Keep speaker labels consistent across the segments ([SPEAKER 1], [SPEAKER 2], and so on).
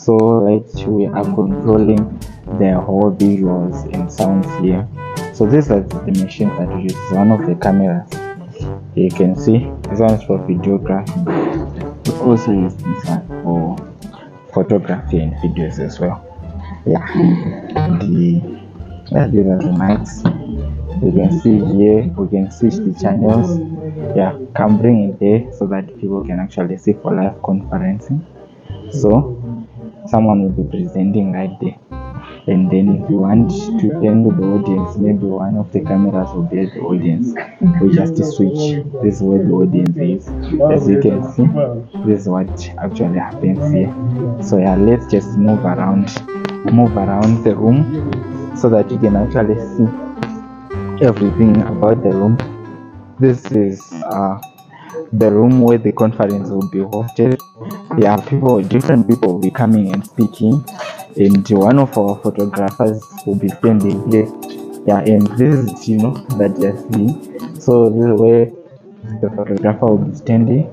[SPEAKER 1] So we are controlling the whole visuals and sounds here. So this is the machine that we use. One of the cameras. You can see this one is for videography. We also use this one for photography and videos as well. Yeah, these are the mics. You can see here we can switch the channels. Yeah, can bring it there so that people can actually see for live conferencing. So someone will be presenting right there, and then if you want to turn to the audience, maybe one of the cameras will be at the audience. We just switch. This is where the audience is. As you can see, this is what actually happens here. So yeah, let's just move around the room so that you can actually see everything about the room. This is the room where the conference will be hosted. Yeah, different people will be coming and speaking, and one of our photographers will be standing here. Yeah, and this is that you're seeing. So this is where the photographer will be standing.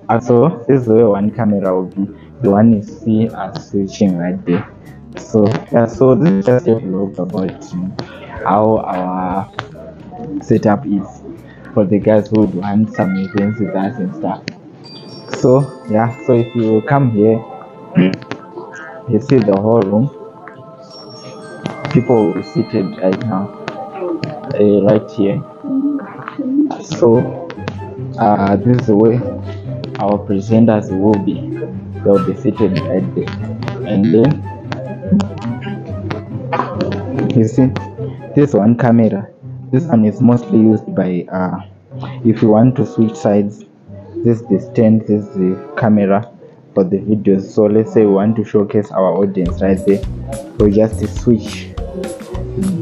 [SPEAKER 1] Also, this is where one camera will be. The one you see us switching right there. So yeah, so this is just a vlog about how our setup is for the guys who would want some events with us and stuff. So yeah, so if you come here, you see the whole room. People will be seated right now, right here. So this is where our presenters will be. They'll be seated right there, and then you see this one camera. This one is mostly used by if you want to switch sides. This is the stand, this is the camera for the videos. So let's say we want to showcase our audience right there. We just switch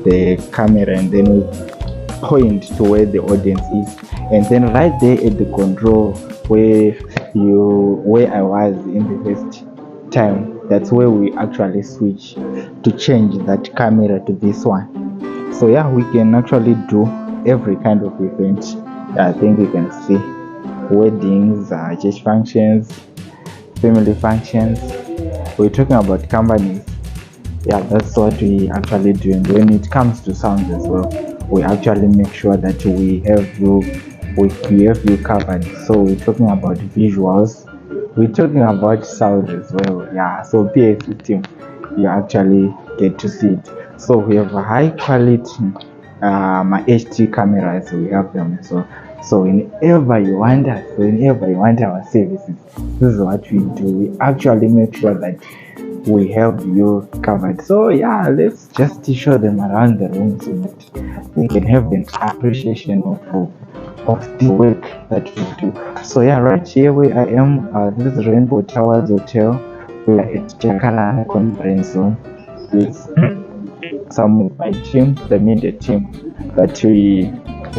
[SPEAKER 1] the camera and then we point to where the audience is, and then right there at the control where I was in the first time, that's where we actually switch to change that camera to this one. So yeah, we can actually do every kind of event. I think you can see weddings, church functions, family functions. We're talking about companies. Yeah, that's what we actually do. And when it comes to sound as well, we actually make sure that we have you covered. So we're talking about visuals, we're talking about sound as well. Yeah, so PA system, you actually get to see it. So we have a high quality my HD cameras, we have them as well. So whenever you want us, whenever you want our services, this is what we do. We actually make sure that we have you covered. So yeah, let's just show them around the room so that they can have an appreciation of the work that we do. So yeah, right here where I am, this is Rainbow Towers Hotel. We are at Jakarta Conference Zone with some of my team, the media team that we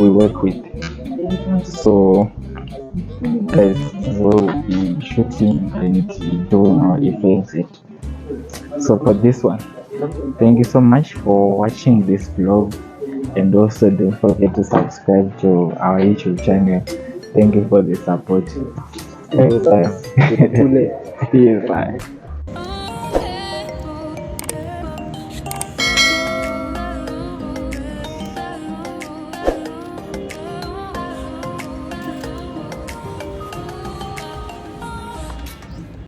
[SPEAKER 1] work with. So guys will be shooting and doing our events. So for this one, thank you so much for watching this vlog, and also don't forget to subscribe to our YouTube channel. Thank you for the support. Yes, bye.